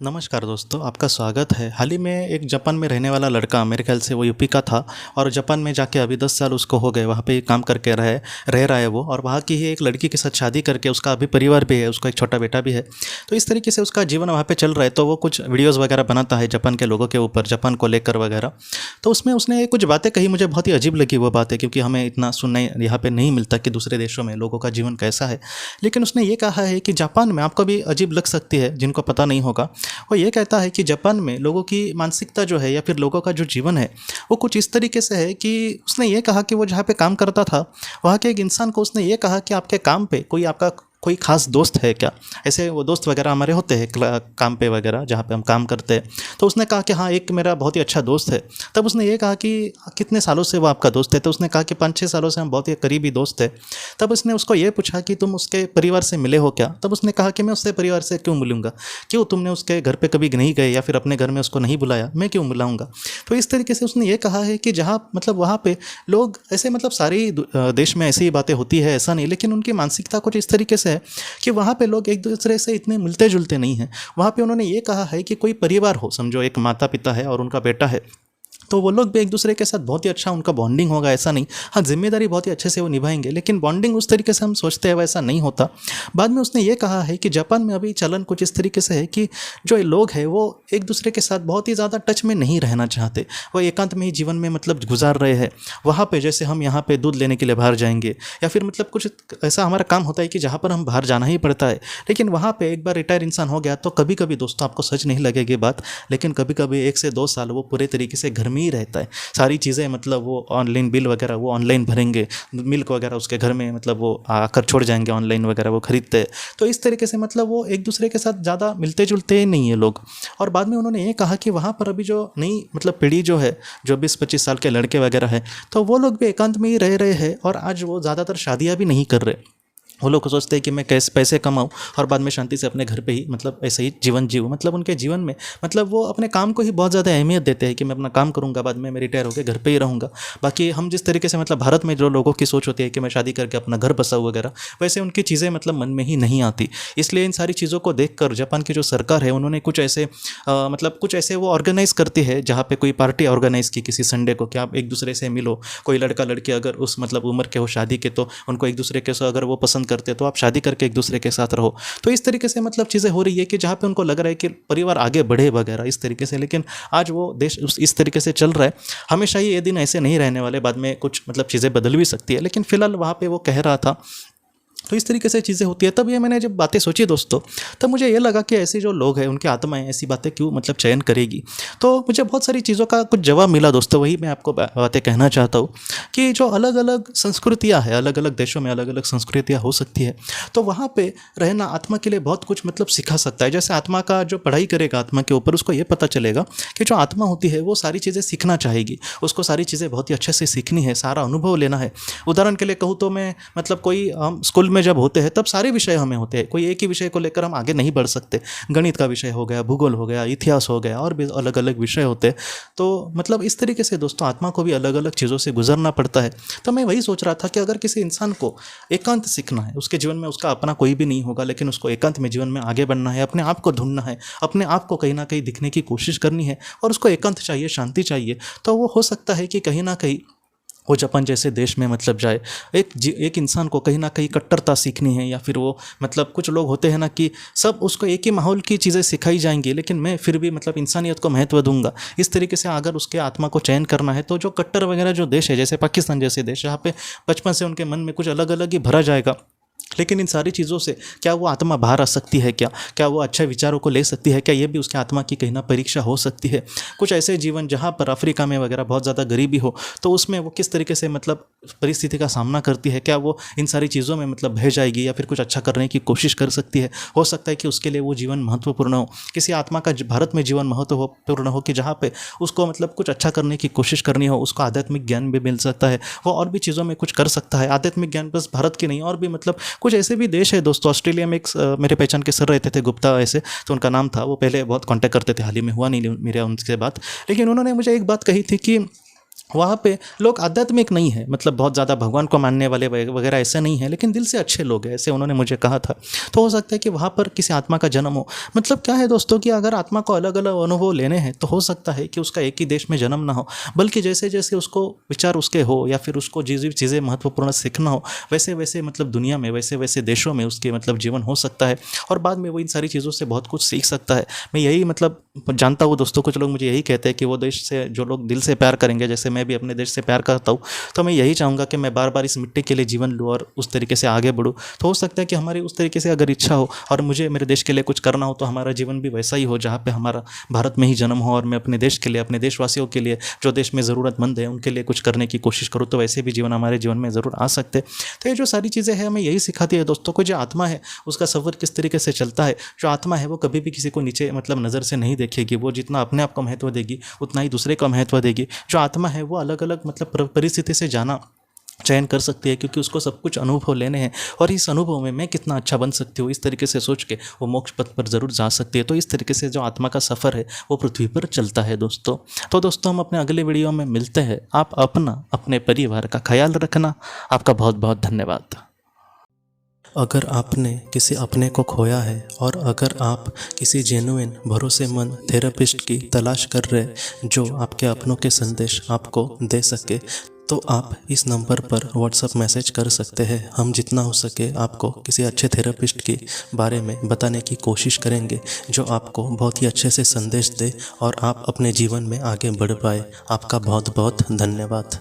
नमस्कार दोस्तों, आपका स्वागत है। हाल ही में एक जापान में रहने वाला लड़का, मेरे ख्याल से वो यूपी का था और जापान में जाके अभी 10 साल उसको हो गए, वहाँ पे काम करके रह रहा है वो। और वहाँ की ही एक लड़की के साथ शादी करके उसका अभी परिवार भी है, उसका एक छोटा बेटा भी है। तो इस तरीके से उसका जीवन वहाँ पे चल रहा है। तो वो कुछ वीडियोज़ वगैरह बनाता है जापान के लोगों के ऊपर, जापान को लेकर वगैरह। तो उसमें उसने कुछ बातें कही, मुझे बहुत ही अजीब लगी वो बातें, क्योंकि हमें इतना सुनने यहाँ पे नहीं मिलता कि दूसरे देशों में लोगों का जीवन कैसा है। लेकिन उसने ये कहा है कि जापान में, आपको भी अजीब लग सकती है जिनको पता नहीं होगा, वो ये कहता है कि जापान में लोगों की मानसिकता जो है या फिर लोगों का जो जीवन है वो कुछ इस तरीके से है कि उसने ये कहा कि वो जहाँ पे काम करता था वहाँ के एक इंसान को उसने ये कहा कि आपके काम पे कोई आपका कोई खास दोस्त है क्या। ऐसे वो दोस्त वगैरह हमारे होते हैं काम पे वगैरह, जहाँ पे हम काम करते हैं। तो उसने कहा कि हाँ, एक मेरा बहुत ही अच्छा दोस्त है। तब उसने ये कहा कि कितने सालों से वो आपका दोस्त है। तो उसने कहा कि 5-6 सालों से हम बहुत ही करीबी दोस्त है। तब उसने उसको ये पूछा कि तुम उसके परिवार से मिले हो क्या। तब उसने कहा कि मैं उससे परिवार से क्यों मिलूंगा, क्यों तुमने उसके घर पे कभी नहीं गए या फिर अपने घर में उसको नहीं बुलाया, मैं क्यों बुलाऊंगा। तो इस तरीके से उसने ये कहा है कि जहाँ मतलब वहाँ पे लोग ऐसे, मतलब सारी देश में ऐसी ही बातें होती है ऐसा नहीं, लेकिन उनकी मानसिकता कुछ इस तरीके से है कि वहाँ पे लोग एक दूसरे से इतने मिलते जुलते नहीं हैं। वहाँ पे उन्होंने ये कहा है कि कोई परिवार हो, समझो एक माता पिता है और उनका बेटा है, तो वो लोग भी एक दूसरे के साथ बहुत ही अच्छा उनका बॉन्डिंग होगा, ऐसा नहीं। हाँ, जिम्मेदारी बहुत ही अच्छे से वो निभाएंगे, लेकिन बॉन्डिंग उस तरीके से हम सोचते हैं वैसा नहीं होता। बाद में उसने ये कहा है कि जापान में अभी चलन कुछ इस तरीके से है कि जो लोग हैं वो एक दूसरे के साथ बहुत ही ज़्यादा टच में नहीं रहना चाहते। वो एकांत में ही जीवन में मतलब गुजार रहे हैं। वहाँ पे जैसे हम यहाँ पे दूध लेने के लिए बाहर जाएंगे या फिर मतलब कुछ ऐसा हमारा काम होता है कि जहाँ पर हम बाहर जाना ही पड़ता है, लेकिन वहाँ पे एक बार रिटायर इंसान हो गया तो कभी कभी, दोस्तों आपको सच नहीं लगेगी बात, लेकिन कभी कभी 1 से 2 साल वो पूरे तरीके से घर में ही रहता है। सारी चीज़ें मतलब वो ऑनलाइन बिल वगैरह वो ऑनलाइन भरेंगे, मिल्क वगैरह उसके घर में मतलब वो आकर छोड़ जाएंगे, ऑनलाइन वगैरह वो खरीदते हैं। तो इस तरीके से मतलब वो एक दूसरे के साथ ज़्यादा मिलते जुलते ही नहीं है लोग। और बाद में उन्होंने ये कहा कि वहाँ पर अभी जो नई मतलब पीढ़ी जो है, जो 20-25 साल के लड़के वगैरह हैं, तो वो लोग भी एकांत में ही रह रहे हैं और आज वो ज़्यादातर शादियाँ भी नहीं कर रहे। वो लोग सोचते हैं कि मैं कैसे पैसे कमाऊं और बाद में शांति से अपने घर पे ही मतलब ऐसे ही जीवन जीऊँ। मतलब उनके जीवन में मतलब वो अपने काम को ही बहुत ज़्यादा अहमियत देते हैं कि मैं अपना काम करूंगा, बाद में मैं रिटायर होकर घर पे ही रहूंगा। बाकी हम जिस तरीके से मतलब भारत में जो लोगों की सोच होती है कि मैं शादी करके अपना घर बसाऊँ वगैरह, वैसे उनकी चीज़ें मतलब मन में ही नहीं आती। इसलिए इन सारी चीज़ों को देख कर जापान की जो सरकार है उन्होंने कुछ ऐसे मतलब कुछ ऐसे वो ऑर्गेनाइज़ करती है, जहाँ पे कोई पार्टी ऑर्गेनाइज़ की किसी संडे को कि आप एक दूसरे से मिलो। कोई लड़का लड़की अगर उस मतलब उम्र के हो शादी के, तो उनको एक दूसरे के साथ अगर वो पसंद करते तो आप शादी करके एक दूसरे के साथ रहो। तो इस तरीके से मतलब चीज़ें हो रही है कि जहाँ पे उनको लग रहा है कि परिवार आगे बढ़े वगैरह इस तरीके से। लेकिन आज वो देश इस तरीके से चल रहा है। हमेशा ही ये दिन ऐसे नहीं रहने वाले, बाद में कुछ मतलब चीज़ें बदल भी सकती है, लेकिन फिलहाल वहाँ पे वो कह रहा था। तो इस तरीके से चीज़ें होती है। तब ये मैंने जब बातें सोची दोस्तों, तब मुझे ये लगा कि ऐसे जो लोग हैं उनकी आत्माएं ऐसी बातें क्यों मतलब चयन करेगी। तो मुझे बहुत सारी चीज़ों का कुछ जवाब मिला दोस्तों, वही मैं आपको बातें कहना चाहता हूँ कि जो अलग अलग संस्कृतियाँ हैं, अलग अलग देशों में अलग अलग संस्कृतियाँ हो सकती है, तो वहाँ पे रहना आत्मा के लिए बहुत कुछ मतलब सिखा सकता है। जैसे आत्मा का जो पढ़ाई करेगा आत्मा के ऊपर, उसको ये पता चलेगा कि जो आत्मा होती है वो सारी चीज़ें सीखना चाहेगी, उसको सारी चीज़ें बहुत ही अच्छे से सीखनी है, सारा अनुभव लेना है। उदाहरण के लिए कहूँ तो मैं मतलब कोई हम स्कूल में जब होते हैं तब सारे विषय हमें होते हैं, कोई एक ही विषय को लेकर हम आगे नहीं बढ़ सकते। गणित का विषय हो गया, भूगोल हो गया, इतिहास हो गया, और भी अलग अलग विषय होते हैं। तो मतलब इस तरीके से दोस्तों आत्मा को भी अलग अलग चीज़ों से गुजरना पड़ता है। तो मैं वही सोच रहा था कि अगर किसी इंसान को एकांत सीखना है, उसके जीवन में उसका अपना कोई भी नहीं होगा, लेकिन उसको एकांत में जीवन में आगे बढ़ना है, अपने आप को ढूंढना है, अपने आप को कहीं ना कहीं दिखने की कोशिश करनी है, और उसको एकांत चाहिए, शांति चाहिए, तो वो हो सकता है कि कहीं ना कहीं वो जापान जैसे देश में मतलब जाए। एक इंसान को कहीं ना कहीं कट्टरता सीखनी है, या फिर वो मतलब कुछ लोग होते हैं ना कि सब उसको एक ही माहौल की चीज़ें सिखाई जाएंगी, लेकिन मैं फिर भी मतलब इंसानियत को महत्व दूंगा। इस तरीके से अगर उसके आत्मा को चयन करना है, तो जो कट्टर वगैरह जो देश है, जैसे पाकिस्तान जैसे देश, जहाँ पे बचपन से उनके मन में कुछ अलग अलग ही भरा जाएगा, लेकिन इन सारी चीज़ों से क्या वो आत्मा बाहर आ सकती है, क्या वो अच्छे विचारों को ले सकती है, क्या ये भी उसके आत्मा की कहीं ना परीक्षा हो सकती है। कुछ ऐसे जीवन जहाँ पर अफ्रीका में वगैरह बहुत ज़्यादा गरीबी हो, तो उसमें वो किस तरीके से मतलब परिस्थिति का सामना करती है, क्या वो इन सारी चीज़ों में मतलब बह जाएगी या फिर कुछ अच्छा करने की कोशिश कर सकती है। हो सकता है कि उसके लिए वो जीवन महत्वपूर्ण हो। किसी आत्मा का भारत में जीवन महत्वपूर्ण हो कि जहाँ पे उसको मतलब कुछ अच्छा करने की कोशिश करनी हो, उसको आध्यात्मिक ज्ञान भी मिल सकता है, वो और भी चीज़ों में कुछ कर सकता है। आध्यात्मिक ज्ञान बस भारत की नहीं, और भी मतलब कुछ ऐसे भी देश है दोस्तों। ऑस्ट्रेलिया में एक मेरे पहचान के सर रहते थे, गुप्ता ऐसे, तो उनका नाम था। वो पहले बहुत कांटेक्ट करते थे, हाल ही में हुआ नहीं मेरा उनसे बात, लेकिन उन्होंने मुझे एक बात कही थी कि वहाँ पे लोग आध्यात्मिक नहीं है, मतलब बहुत ज़्यादा भगवान को मानने वाले वगैरह ऐसे नहीं है, लेकिन दिल से अच्छे लोग हैं, ऐसे उन्होंने मुझे कहा था। तो हो सकता है कि वहाँ पर किसी आत्मा का जन्म हो। मतलब क्या है दोस्तों कि अगर आत्मा को अलग अलग अनुभव लेने हैं तो हो सकता है कि उसका एक ही देश में जन्म ना हो, बल्कि जैसे जैसे उसको विचार उसके हो या फिर उसको जिस भी चीज़ें महत्वपूर्ण सीखना हो, वैसे वैसे मतलब दुनिया में वैसे वैसे देशों में उसके मतलब जीवन हो सकता है, और बाद में वो इन सारी चीज़ों से बहुत कुछ सीख सकता है। मैं यही मतलब जानता हूँ दोस्तों, कुछ लोग मुझे यही कहते हैं कि वो देश से जो लोग दिल से प्यार करेंगे, जैसे मैं भी अपने देश से प्यार करता हूँ, तो मैं यही चाहूँगा कि मैं बार बार इस मिट्टी के लिए जीवन लूँ और उस तरीके से आगे बढ़ूँ। तो हो सकता है कि हमारी उस तरीके से अगर इच्छा हो और मुझे मेरे देश के लिए कुछ करना हो, तो हमारा जीवन भी वैसा ही हो जहाँ पे हमारा भारत में ही जन्म हो, और मैं अपने देश के लिए, अपने देशवासियों के लिए, जो देश में ज़रूरतमंद है उनके लिए कुछ करने की कोशिश करूँ, तो वैसे भी जीवन हमारे जीवन में ज़रूर आ सकते। तो ये जो सारी चीज़ें हैं हमें यही सिखाती है दोस्तों को, जो आत्मा है उसका सफ़र किस तरीके से चलता है। जो आत्मा है वो कभी भी किसी को नीचे मतलब नज़र से नहीं देखेगी, वो जितना अपने आप को महत्व देगी उतना ही दूसरे को महत्व देगी। जो आत्मा है वो अलग अलग मतलब परिस्थिति से जाना चयन कर सकती है, क्योंकि उसको सब कुछ अनुभव लेने हैं, और इस अनुभव में मैं कितना अच्छा बन सकती हूँ इस तरीके से सोच के वो मोक्ष पथ पर ज़रूर जा सकती है। तो इस तरीके से जो आत्मा का सफ़र है वो पृथ्वी पर चलता है दोस्तों। तो दोस्तों हम अपने अगले वीडियो में मिलते हैं। आप अपना अपने परिवार का ख्याल रखना। आपका बहुत बहुत धन्यवाद। अगर आपने किसी अपने को खोया है और अगर आप किसी जेन्युइन भरोसेमंद थेरेपिस्ट की तलाश कर रहे जो आपके अपनों के संदेश आपको दे सके, तो आप इस नंबर पर व्हाट्सएप मैसेज कर सकते हैं। हम जितना हो सके आपको किसी अच्छे थेरेपिस्ट के बारे में बताने की कोशिश करेंगे जो आपको बहुत ही अच्छे से संदेश दे और आप अपने जीवन में आगे बढ़ पाए। आपका बहुत बहुत धन्यवाद।